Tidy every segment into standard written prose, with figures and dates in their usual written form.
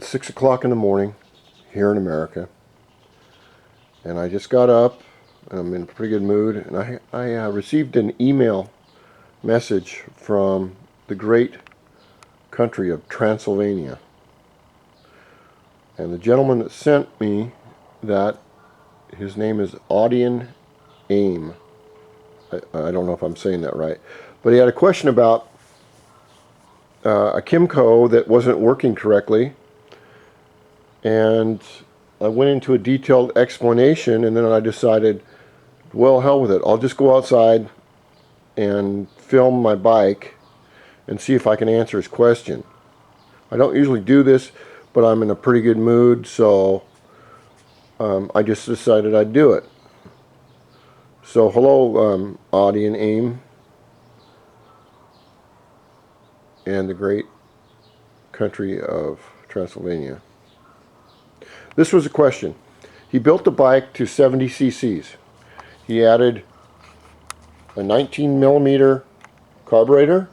It's 6 o'clock in the morning here in America, and I just got up. I'm in a pretty good mood, and I received an email message from the great country of Transylvania. And the gentleman that sent me that, his name is Audion Aim. I don't know if I'm saying that right, but he had a question about a Kimco that wasn't working correctly, and I went into a detailed explanation, and then I decided, well, hell with it. I'll just go outside and film my bike and see if I can answer his question. I don't usually do this, but I'm in a pretty good mood, so I just decided I'd do it. So hello, Audion Aim and the great country of Transylvania. This was a question. He built the bike to 70 cc's. He added a 19mm carburetor,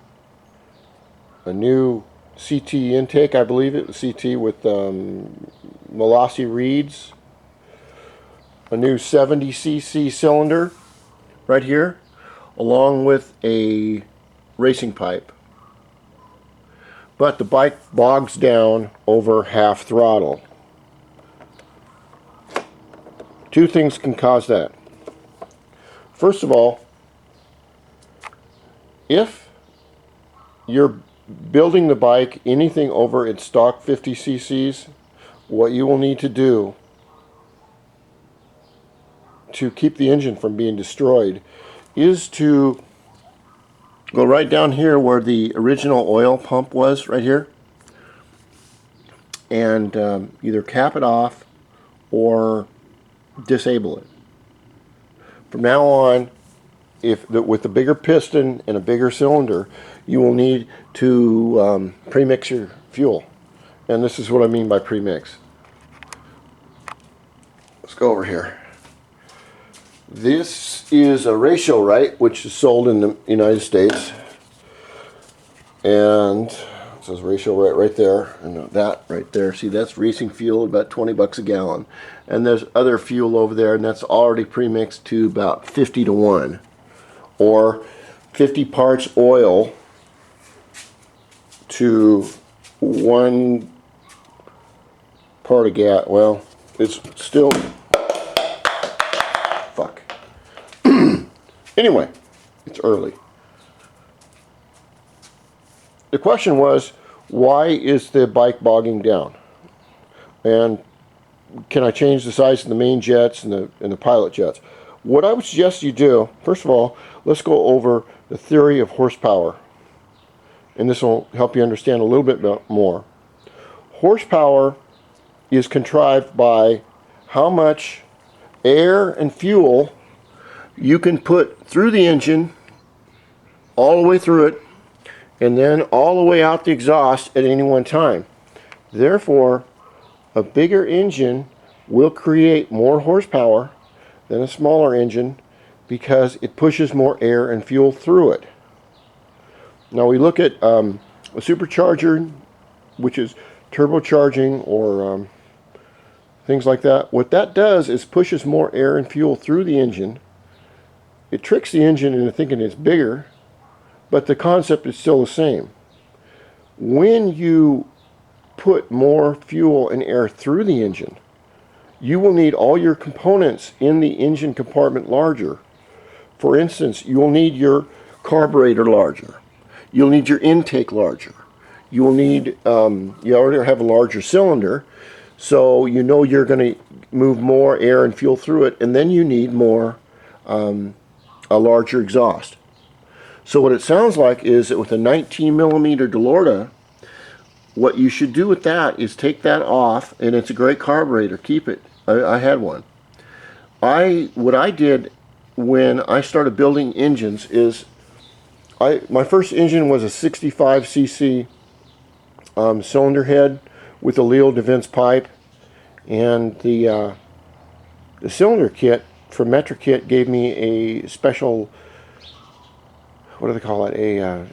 a new CT intake, I believe it was CT with Molossi reeds, a new 70 cc cylinder right here, along with a racing pipe. But the bike bogs down over half throttle. Two things can cause that. First of all, if you're building the bike anything over its stock 50 cc's, what you will need to do to keep the engine from being destroyed is to go right down here where the original oil pump was, right here, and either cap it off or disable it. From now on, with the bigger piston and a bigger cylinder, you will need to pre-mix your fuel. And this is what I mean by pre-mix. Let's go over here. This is a ratio right, which is sold in the United States. And it says ratio right there, and that right there. See, that's racing fuel, about 20 bucks a gallon. And there's other fuel over there, and that's already pre-mixed to about 50 to 1. Or 50 parts oil to 1 part of gas. Well, it's still... Fuck. Anyway, it's early. The question was, why is the bike bogging down? And can I change the size of the main jets and the pilot jets? What I would suggest you do, first of all, let's go over the theory of horsepower. And this will help you understand a little bit more. Horsepower is contrived by how much air and fuel you can put through the engine, all the way through it, and then all the way out the exhaust at any one time. Therefore, a bigger engine will create more horsepower than a smaller engine because it pushes more air and fuel through it. Now we look at a supercharger, which is turbocharging or things like that. What that does is pushes more air and fuel through the engine. It tricks the engine into thinking it's bigger, but the concept is still the same. When you put more fuel and air through the engine, you will need all your components in the engine compartment larger. For instance, you will need your carburetor larger. You'll need your intake larger. You will need, you already have a larger cylinder, so you know you're going to move more air and fuel through it, and then you need more, a larger exhaust. So what it sounds like is that with a 19mm Delorta, what you should do with that is take that off, and it's a great carburetor. Keep it. I had one. What I did when I started building engines is my first engine was a 65 cc cylinder head with a Leo DeVince pipe, and the cylinder kit from MetroKit gave me a special, what do they call it,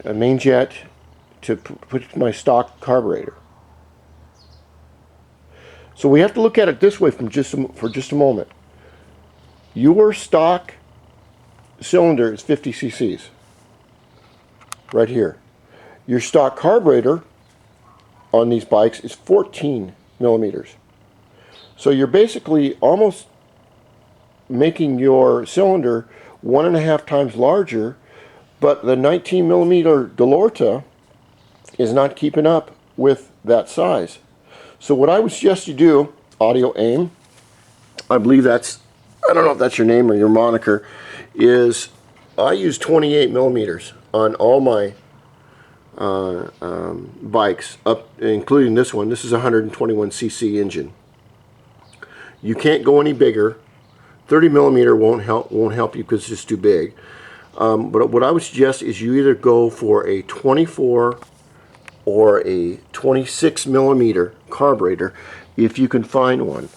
a main jet to put my stock carburetor. So we have to look at it this way for just a moment. Your stock cylinder is 50 cc's, right here. Your stock carburetor on these bikes is 14 millimeters. So you're basically almost making your cylinder 1.5 times larger, but the 19 millimeter Delorta is not keeping up with that size. So what I would suggest you do, Audio Aim, I believe that's, I don't know if that's your name or your moniker, is I use 28 millimeters on all my bikes, up including this one. This is a 121cc engine. You can't go any bigger. 30 millimeter won't help you because it's just too big. But what I would suggest is you either go for a 24 or a 26 millimeter carburetor if you can find one.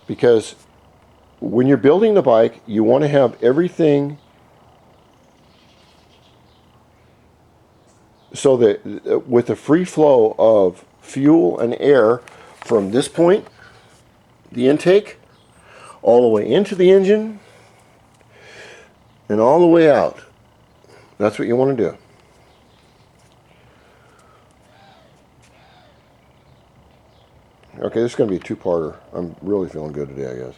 Because when you're building the bike, you want to have everything so that with a free flow of fuel and air from this point, the intake, all the way into the engine and all the way out. That's what you want to do. Okay, this is going to be a two-parter. I'm really feeling good today, I guess.